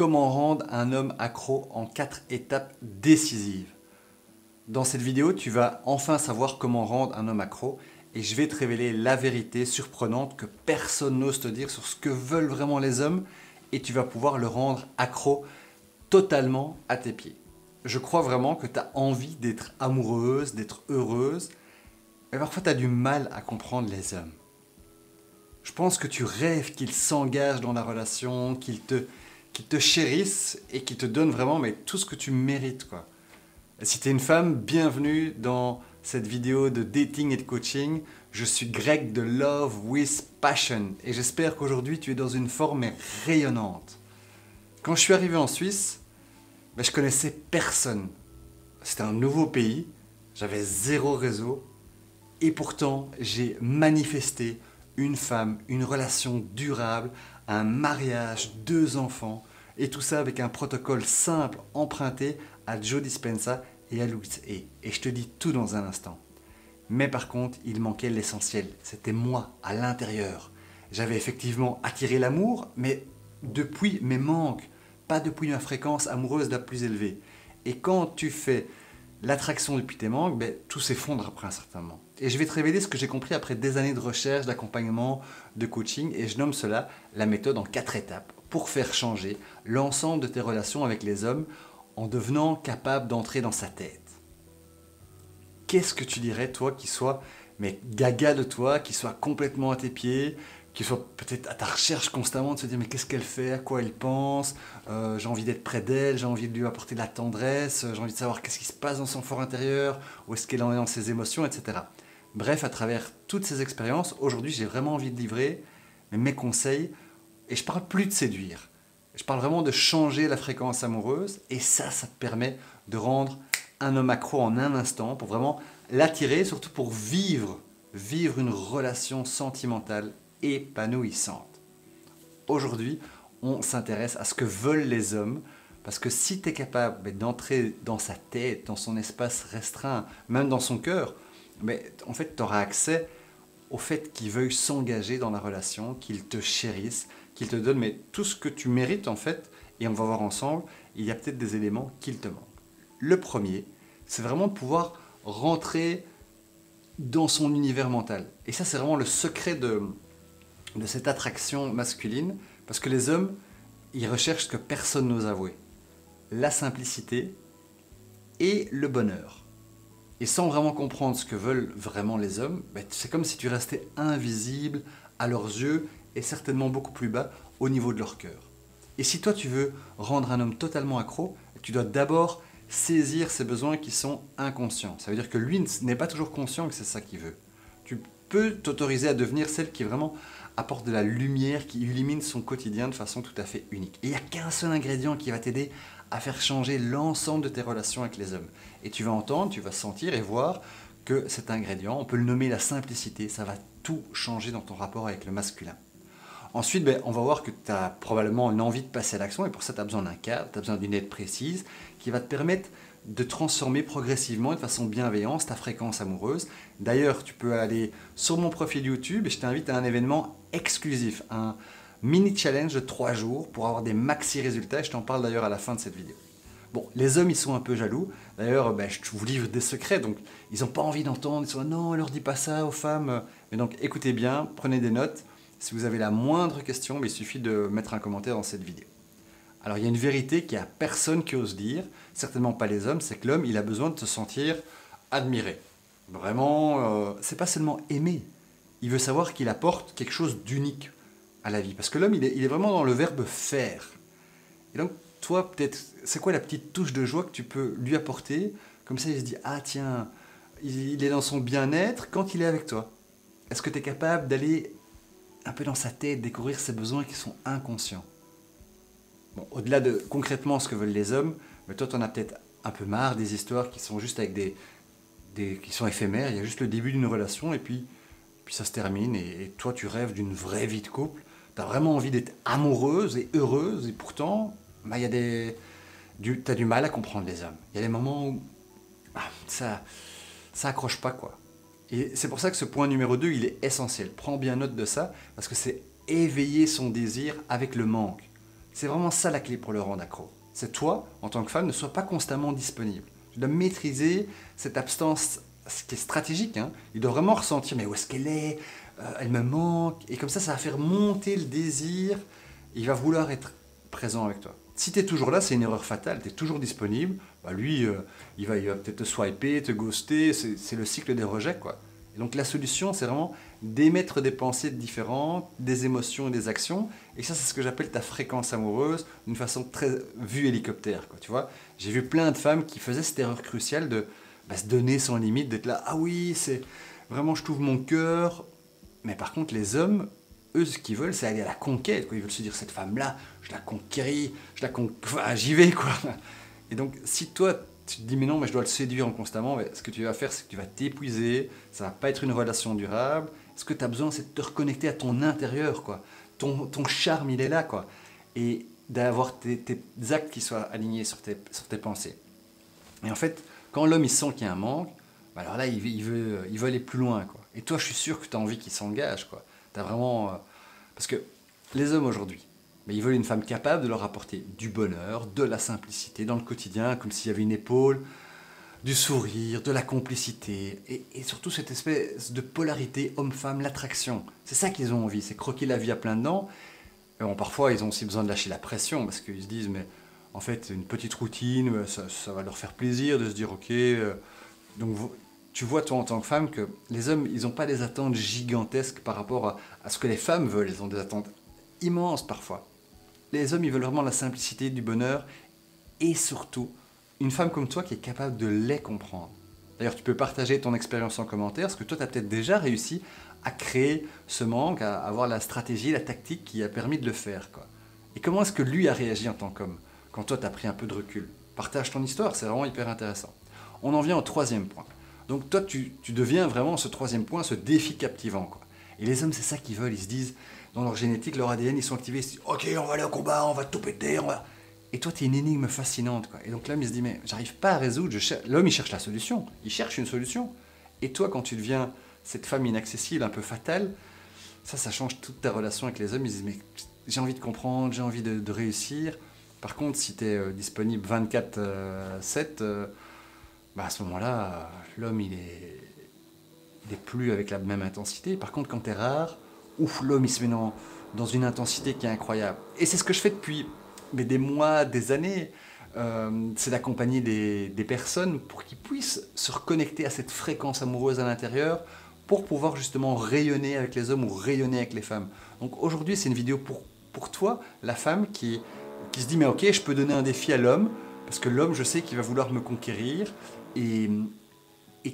comment rendre un homme accro en 4 étapes décisives. Dans cette vidéo, tu vas enfin savoir comment rendre un homme accro et je vais te révéler la vérité surprenante que personne n'ose te dire sur ce que veulent vraiment les hommes et tu vas pouvoir le rendre accro totalement à tes pieds. Je crois vraiment que tu as envie d'être amoureuse, d'être heureuse, mais parfois tu as du mal à comprendre les hommes. Je pense que tu rêves qu'ils s'engagent dans la relation, qu'ils te chérissent et qu'ils te donnent vraiment mais, tout ce que tu mérites, quoi. Et si tu es une femme, bienvenue dans cette vidéo de dating et de coaching. Je suis Greg de Love with Passion et j'espère qu'aujourd'hui tu es dans une forme rayonnante. Quand je suis arrivé en Suisse, je connaissais personne. C'était un nouveau pays, j'avais zéro réseau et pourtant j'ai manifesté une femme, une relation durable, un mariage, 2 enfants et tout ça avec un protocole simple emprunté à Joe Dispenza et à Louis A. Et je te dis tout dans un instant. Mais par contre, il manquait l'essentiel. C'était moi, à l'intérieur. J'avais effectivement attiré l'amour, mais depuis mes manques, pas depuis ma fréquence amoureuse la plus élevée. Et quand tu fais l'attraction depuis tes manques, tout s'effondre après un certain moment. Et je vais te révéler ce que j'ai compris après des années de recherche, d'accompagnement, de coaching, et je nomme cela la méthode en 4 étapes pour faire changer l'ensemble de tes relations avec les hommes en devenant capable d'entrer dans sa tête. Qu'est-ce que tu dirais, toi, qui soit gaga de toi, qui soit complètement à tes pieds, qui soit peut-être à ta recherche constamment, de se dire mais qu'est-ce qu'elle fait, à quoi elle pense, j'ai envie d'être près d'elle, j'ai envie de lui apporter de la tendresse, j'ai envie de savoir qu'est-ce qui se passe dans son fort intérieur, où est-ce qu'elle en est dans ses émotions, etc. Bref, à travers toutes ces expériences, aujourd'hui j'ai vraiment envie de livrer mes conseils, et je parle plus de séduire. Je parle vraiment de changer la fréquence amoureuse et ça te permet de rendre un homme accro en un instant pour vraiment l'attirer, surtout pour vivre une relation sentimentale épanouissante. Aujourd'hui, on s'intéresse à ce que veulent les hommes parce que si tu es capable d'entrer dans sa tête, dans son espace restreint, même dans son cœur, en fait, tu auras accès au fait qu'ils veuillent s'engager dans la relation, qu'ils te chérissent, qu'ils te donnent tout ce que tu mérites en fait, et on va voir ensemble, il y a peut-être des éléments qu'il te manquent. Le premier, c'est vraiment de pouvoir rentrer dans son univers mental. Et ça, c'est vraiment le secret de cette attraction masculine, parce que les hommes, ils recherchent ce que personne n'ose avouer. La simplicité et le bonheur. Et sans vraiment comprendre ce que veulent vraiment les hommes, c'est comme si tu restais invisible à leurs yeux et certainement beaucoup plus bas au niveau de leur cœur. Et si toi tu veux rendre un homme totalement accro, tu dois d'abord saisir ses besoins qui sont inconscients. Ça veut dire que lui n'est pas toujours conscient que c'est ça qu'il veut. Tu peux t'autoriser à devenir celle qui vraiment apporte de la lumière, qui illumine son quotidien de façon tout à fait unique. Et il n'y a qu'un seul ingrédient qui va t'aider à faire changer l'ensemble de tes relations avec les hommes. Et tu vas entendre, tu vas sentir et voir que cet ingrédient, on peut le nommer la simplicité, ça va tout changer dans ton rapport avec le masculin. Ensuite, on va voir que tu as probablement une envie de passer à l'action et pour ça, tu as besoin d'un cadre, tu as besoin d'une aide précise qui va te permettre de transformer progressivement et de façon bienveillante ta fréquence amoureuse. D'ailleurs, tu peux aller sur mon profil YouTube et je t'invite à un événement exclusif, un mini challenge de 3 jours pour avoir des maxi résultats. Je t'en parle d'ailleurs à la fin de cette vidéo. Bon, les hommes, ils sont un peu jaloux. D'ailleurs, je vous livre des secrets, donc ils n'ont pas envie d'entendre. Ils sont non, ne leur dis pas ça aux femmes. Mais donc, écoutez bien, prenez des notes. Si vous avez la moindre question, il suffit de mettre un commentaire dans cette vidéo. Alors, il y a une vérité qu'il n'y a personne qui ose dire, certainement pas les hommes, c'est que l'homme, il a besoin de se sentir admiré. Vraiment, c'est pas seulement aimer. Il veut savoir qu'il apporte quelque chose d'unique à la vie. Parce que l'homme, il est vraiment dans le verbe faire. Et donc, toi, peut-être, c'est quoi la petite touche de joie que tu peux lui apporter? Comme ça, il se dit, ah tiens, il est dans son bien-être quand il est avec toi. Est-ce que tu es capable d'aller un peu dans sa tête, découvrir ses besoins qui sont inconscients? Bon, au-delà de concrètement ce que veulent les hommes, mais toi, tu en as peut-être un peu marre des histoires qui sont juste avec qui sont éphémères. Il y a juste le début d'une relation et puis ça se termine. Et toi, tu rêves d'une vraie vie de couple. Tu as vraiment envie d'être amoureuse et heureuse. Et pourtant, tu as du mal à comprendre les hommes. Il y a des moments où ça accroche pas, quoi. Et c'est pour ça que ce point numéro 2, il est essentiel. Prends bien note de ça, parce que c'est éveiller son désir avec le manque. C'est vraiment ça la clé pour le rendre accro. C'est toi, en tant que femme, ne sois pas constamment disponible. Tu dois maîtriser cette absence, ce qui est stratégique. Hein. Il doit vraiment ressentir, mais où est-ce qu'elle est, elle me manque. Et comme ça va faire monter le désir. Il va vouloir être présent avec toi. Si tu es toujours là, c'est une erreur fatale. Tu es toujours disponible. Bah lui, il va peut-être te swiper, te ghoster. C'est le cycle des rejets, quoi. Et donc la solution, c'est vraiment d'émettre des pensées différentes, des émotions et des actions. Et ça, c'est ce que j'appelle ta fréquence amoureuse, d'une façon très vue hélicoptère, quoi, tu vois. J'ai vu plein de femmes qui faisaient cette erreur cruciale de se donner sans limite, d'être là, ah oui, c'est vraiment, je t'ouvre mon cœur. Mais par contre, les hommes, eux, ce qu'ils veulent, c'est aller à la conquête, quoi. Ils veulent se dire, cette femme-là, je la conquéris, enfin, j'y vais, quoi. Et donc, si toi, tu te dis, mais non, mais je dois le séduire constamment, mais ce que tu vas faire, c'est que tu vas t'épuiser, ça va pas être une relation durable. Ce que tu as besoin, c'est de te reconnecter à ton intérieur, quoi. Ton charme, il est là, quoi. Et d'avoir tes actes qui soient alignés sur tes pensées. Et en fait, quand l'homme, il sent qu'il y a un manque, bah alors là, il veut aller plus loin, quoi. Et toi, je suis sûr que tu as envie qu'il s'engage, quoi. T'as vraiment... Parce que les hommes aujourd'hui, mais ils veulent une femme capable de leur apporter du bonheur, de la simplicité dans le quotidien, comme s'il y avait une épaule, du sourire, de la complicité, et surtout cette espèce de polarité homme-femme, l'attraction. C'est ça qu'ils ont envie, c'est croquer la vie à plein dedans. Et bon, parfois, ils ont aussi besoin de lâcher la pression, parce qu'ils se disent, mais en fait, une petite routine, ça va leur faire plaisir de se dire, ok, donc tu vois, toi, en tant que femme, que les hommes, ils n'ont pas des attentes gigantesques par rapport à ce que les femmes veulent. Ils ont des attentes immenses parfois. Les hommes, ils veulent vraiment la simplicité, du bonheur et surtout une femme comme toi qui est capable de les comprendre. D'ailleurs, tu peux partager ton expérience en commentaire, parce que toi, tu as peut-être déjà réussi à créer ce manque, à avoir la stratégie, la tactique qui a permis de le faire, quoi. Et comment est-ce que lui a réagi en tant qu'homme, quand toi, tu as pris un peu de recul? Partage ton histoire, c'est vraiment hyper intéressant. On en vient au troisième point. Donc toi, tu deviens vraiment ce troisième point, ce défi captivant, quoi. Et les hommes, c'est ça qu'ils veulent. Ils se disent, dans leur génétique, leur ADN, ils sont activés. Ils se disent, ok, on va aller au combat, on va tout péter, on va... Et toi, tu es une énigme fascinante, quoi. Et donc l'homme, il se dit, mais j'arrive pas à résoudre. L'homme, il cherche la solution. Il cherche une solution. Et toi, quand tu deviens cette femme inaccessible, un peu fatale, ça change toute ta relation avec les hommes. Ils se disent, mais j'ai envie de comprendre, j'ai envie de réussir. Par contre, si tu es disponible 24/7, bah à ce moment-là, l'homme, il est plus avec la même intensité. Par contre, quand tu es rare, ouf, l'homme, il se met dans une intensité qui est incroyable. Et c'est ce que je fais depuis des mois, des années. C'est d'accompagner des personnes pour qu'ils puissent se reconnecter à cette fréquence amoureuse à l'intérieur pour pouvoir justement rayonner avec les hommes ou rayonner avec les femmes. Donc aujourd'hui, c'est une vidéo pour toi, la femme qui se dit, mais ok, je peux donner un défi à l'homme, parce que l'homme, je sais qu'il va vouloir me conquérir. Et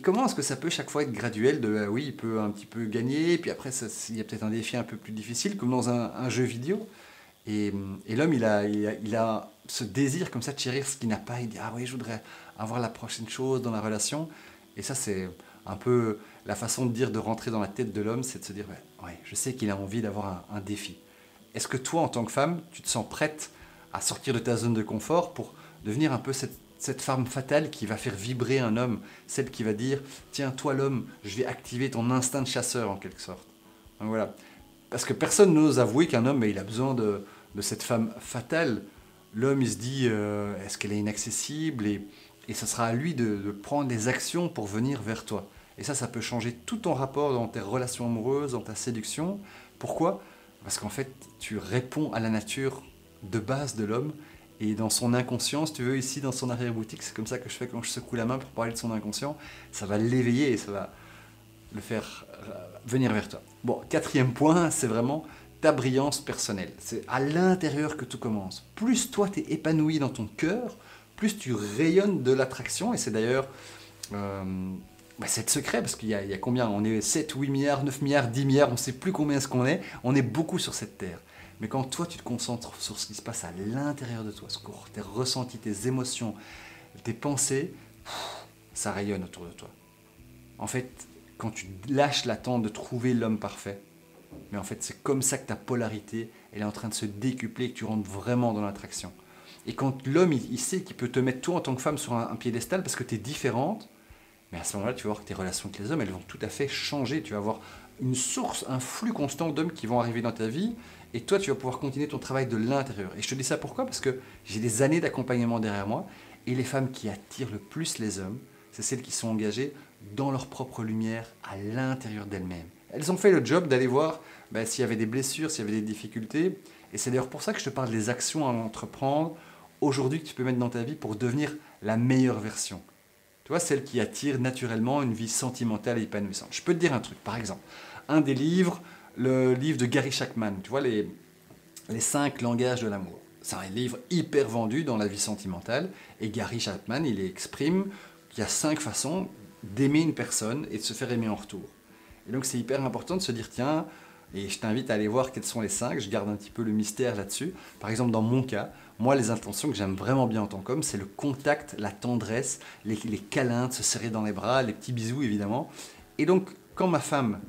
comment est-ce que ça peut chaque fois être graduel de, oui, il peut un petit peu gagner, puis après, il y a peut-être un défi un peu plus difficile, comme dans un jeu vidéo. Et l'homme, il a ce désir comme ça de chérir ce qu'il n'a pas. Il dit, ah oui, je voudrais avoir la prochaine chose dans la relation. Et ça, c'est un peu la façon de dire, de rentrer dans la tête de l'homme, c'est de se dire, ouais, je sais qu'il a envie d'avoir un défi. Est-ce que toi, en tant que femme, tu te sens prête à sortir de ta zone de confort pour devenir un peu cette femme fatale qui va faire vibrer un homme, celle qui va dire, tiens, toi l'homme, je vais activer ton instinct de chasseur en quelque sorte. Donc voilà. Parce que personne n'ose avouer qu'un homme, il a besoin de cette femme fatale. L'homme, il se dit, est-ce qu'elle est inaccessible, et ça sera à lui de prendre des actions pour venir vers toi. Et ça peut changer tout ton rapport dans tes relations amoureuses, dans ta séduction. Pourquoi? Parce qu'en fait, tu réponds à la nature de base de l'homme, et dans son inconscient, si tu veux, ici dans son arrière-boutique, c'est comme ça que je fais quand je secoue la main pour parler de son inconscient, ça va l'éveiller et ça va le faire venir vers toi. Bon, quatrième point, c'est vraiment ta brillance personnelle. C'est à l'intérieur que tout commence. Plus toi, tu es épanoui dans ton cœur, plus tu rayonnes de l'attraction, et c'est d'ailleurs... c'est le secret, parce qu'il y a combien? On est 7, 8 milliards, 9 milliards, 10 milliards, on ne sait plus combien est-ce qu'on est. On est beaucoup sur cette terre. Mais quand toi, tu te concentres sur ce qui se passe à l'intérieur de toi, tes ressentis, tes émotions, tes pensées, ça rayonne autour de toi. En fait, quand tu lâches l'attente de trouver l'homme parfait, mais en fait, c'est comme ça que ta polarité, elle est en train de se décupler, que tu rentres vraiment dans l'attraction. Et quand l'homme, il sait qu'il peut te mettre toi en tant que femme sur un piédestal parce que tu es différente, Mais à ce moment-là, tu vas voir que tes relations avec les hommes, elles vont tout à fait changer. Tu vas avoir une source, un flux constant d'hommes qui vont arriver dans ta vie. Et toi, tu vas pouvoir continuer ton travail de l'intérieur. Et je te dis ça pourquoi? Parce que j'ai des années d'accompagnement derrière moi. Et les femmes qui attirent le plus les hommes, c'est celles qui sont engagées dans leur propre lumière à l'intérieur d'elles-mêmes. Elles ont fait le job d'aller voir s'il y avait des blessures, s'il y avait des difficultés. Et c'est d'ailleurs pour ça que je te parle des actions à entreprendre aujourd'hui que tu peux mettre dans ta vie pour devenir la meilleure version. Tu vois, celle qui attire naturellement une vie sentimentale et épanouissante. Je peux te dire un truc, par exemple, un des livres, le livre de Gary Chapman, tu vois, les 5 langages de l'amour. C'est un livre hyper vendu dans la vie sentimentale, et Gary Chapman, il exprime qu'il y a 5 façons d'aimer une personne et de se faire aimer en retour. Et donc c'est hyper important de se dire, tiens, et je t'invite à aller voir quels sont les 5, je garde un petit peu le mystère là-dessus. Par exemple, dans mon cas, moi, les intentions que j'aime vraiment bien en tant qu'homme, c'est le contact, la tendresse, les câlins, de se serrer dans les bras, les petits bisous évidemment. Et donc, quand ma femme,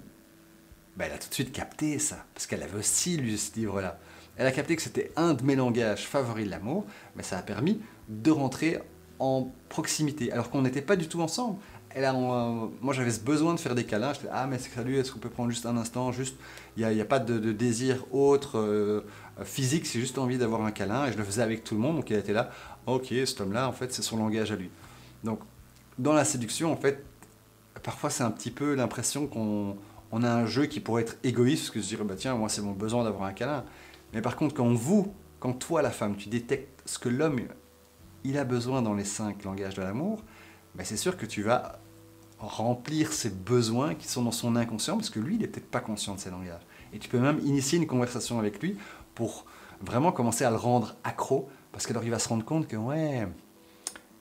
elle a tout de suite capté ça, parce qu'elle avait aussi lu ce livre-là. Elle a capté que c'était un de mes langages favoris de l'amour, mais ça a permis de rentrer en proximité, alors qu'on n'était pas du tout ensemble. Moi j'avais ce besoin de faire des câlins, je disais, ah mais salut, est-ce qu'on peut prendre juste un instant, juste, il n'y a pas de désir autre physique, c'est juste envie d'avoir un câlin, et je le faisais avec tout le monde, donc elle était là, ok, cet homme-là, en fait, c'est son langage à lui. Donc, dans la séduction, en fait, parfois c'est un petit peu l'impression qu'on a un jeu qui pourrait être égoïste, parce que se dire, tiens, moi c'est mon besoin d'avoir un câlin. Mais par contre, quand toi la femme, tu détectes ce que l'homme, il a besoin dans les 5 langages de l'amour, c'est sûr que tu vas remplir ses besoins qui sont dans son inconscient, parce que lui, il n'est peut-être pas conscient de ses langages. Et tu peux même initier une conversation avec lui pour vraiment commencer à le rendre accro, parce qu'alors il va se rendre compte que, ouais,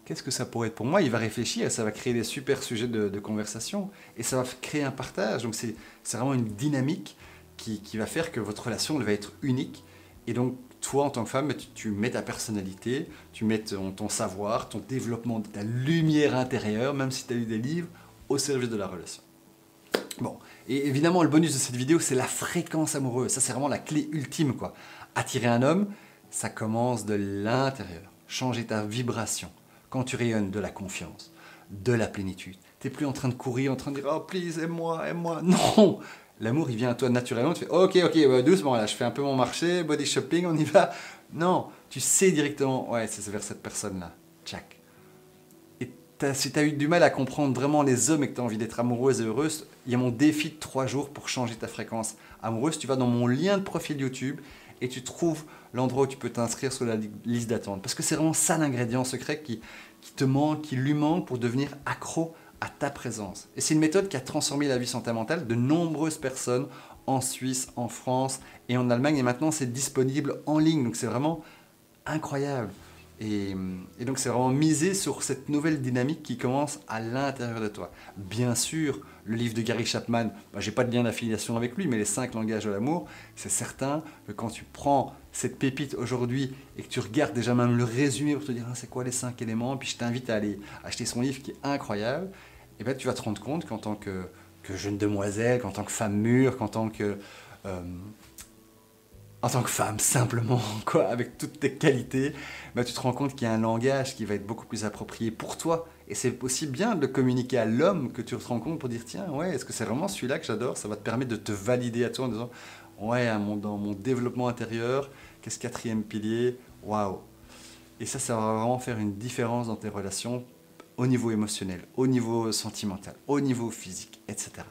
qu'est-ce que ça pourrait être pour moi? Il va réfléchir et ça va créer des super sujets de conversation, et ça va créer un partage. Donc c'est vraiment une dynamique qui va faire que votre relation elle va être unique. Et donc, toi, en tant que femme, tu mets ta personnalité, tu mets ton savoir, ton développement, ta lumière intérieure, même si tu as lu des livres, au service de la relation. Bon, et évidemment, le bonus de cette vidéo, c'est la fréquence amoureuse. Ça, c'est vraiment la clé ultime, quoi. Attirer un homme, ça commence de l'intérieur. Changer ta vibration. Quand tu rayonnes de la confiance, de la plénitude. Tu n'es plus en train de courir, en train de dire « Oh, please, aime-moi, aime-moi ». Non! L'amour, il vient à toi naturellement. Tu fais « Ok, doucement, là, je fais un peu mon marché, body shopping, on y va ». Non, tu sais directement « Ouais, c'est vers cette personne-là. Tchac ». Et si tu as eu du mal à comprendre vraiment les hommes et que tu as envie d'être amoureuse et heureuse, il y a mon défi de 3 jours pour changer ta fréquence amoureuse. Tu vas dans mon lien de profil YouTube et tu trouves l'endroit où tu peux t'inscrire sur la liste d'attente. Parce que c'est vraiment ça l'ingrédient secret qui te manque, qui lui manque pour devenir accro à ta présence. Et c'est une méthode qui a transformé la vie sentimentale de nombreuses personnes en Suisse, en France et en Allemagne. Et maintenant, c'est disponible en ligne. Donc c'est vraiment incroyable. Et donc c'est vraiment miser sur cette nouvelle dynamique qui commence à l'intérieur de toi. Bien sûr, le livre de Gary Chapman, j'ai pas de lien d'affiliation avec lui, mais les 5 langages de l'amour, c'est certain que quand tu prends cette pépite aujourd'hui et que tu regardes déjà même le résumé pour te dire c'est quoi les 5 éléments, puis je t'invite à aller acheter son livre qui est incroyable, et bien tu vas te rendre compte qu'en tant que jeune demoiselle, qu'en tant que femme mûre, qu'en tant que femme, simplement, quoi, avec toutes tes qualités, tu te rends compte qu'il y a un langage qui va être beaucoup plus approprié pour toi. Et c'est aussi bien de le communiquer à l'homme que tu te rends compte pour dire, tiens, ouais, est-ce que c'est vraiment celui-là que j'adore? Ça va te permettre de te valider à toi en disant, ouais, dans mon développement intérieur, qu'est-ce 4e pilier? Waouh! Et ça va vraiment faire une différence dans tes relations au niveau émotionnel, au niveau sentimental, au niveau physique, etc.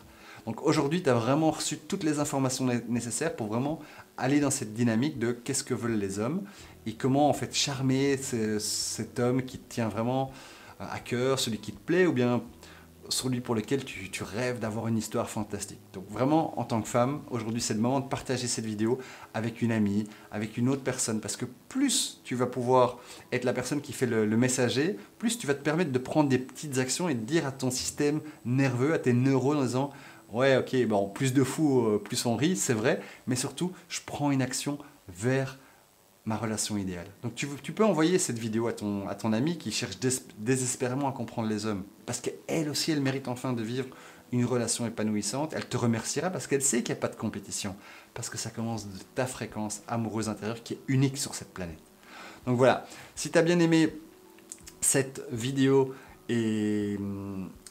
Donc aujourd'hui, tu as vraiment reçu toutes les informations nécessaires pour vraiment aller dans cette dynamique de qu'est-ce que veulent les hommes et comment en fait charmer cet homme qui te tient vraiment à cœur, celui qui te plaît ou bien celui pour lequel tu rêves d'avoir une histoire fantastique. Donc vraiment, en tant que femme, aujourd'hui c'est le moment de partager cette vidéo avec une amie, avec une autre personne, parce que plus tu vas pouvoir être la personne qui fait le messager, plus tu vas te permettre de prendre des petites actions et de dire à ton système nerveux, à tes neurones en disant ouais, ok, bon, plus de fous, plus on rit, c'est vrai, mais surtout, je prends une action vers ma relation idéale. Donc tu peux envoyer cette vidéo à ton amie qui cherche désespérément à comprendre les hommes, parce qu'elle aussi, elle mérite enfin de vivre une relation épanouissante. Elle te remerciera parce qu'elle sait qu'il n'y a pas de compétition, parce que ça commence de ta fréquence amoureuse intérieure qui est unique sur cette planète. Donc voilà, si tu as bien aimé cette vidéo et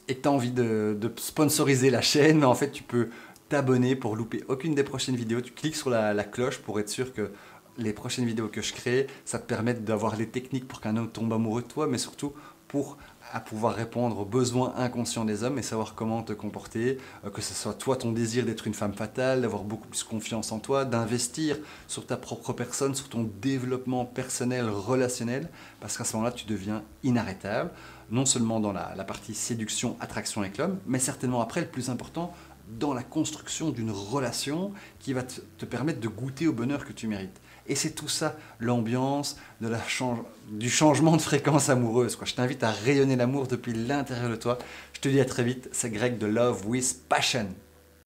et que tu as envie de sponsoriser la chaîne, mais en fait tu peux t'abonner pour louper aucune des prochaines vidéos. Tu cliques sur la cloche pour être sûr que les prochaines vidéos que je crée, ça te permet d'avoir les techniques pour qu'un homme tombe amoureux de toi, mais surtout pour pouvoir répondre aux besoins inconscients des hommes et savoir comment te comporter, que ce soit toi ton désir d'être une femme fatale, d'avoir beaucoup plus confiance en toi, d'investir sur ta propre personne, sur ton développement personnel, relationnel, parce qu'à ce moment-là, tu deviens inarrêtable, non seulement dans la partie séduction, attraction avec l'homme, mais certainement après, le plus important, dans la construction d'une relation qui va te permettre de goûter au bonheur que tu mérites. Et c'est tout ça, l'ambiance du changement de fréquence amoureuse, quoi. Je t'invite à rayonner l'amour depuis l'intérieur de toi. Je te dis à très vite, c'est Greg de Love with Passion.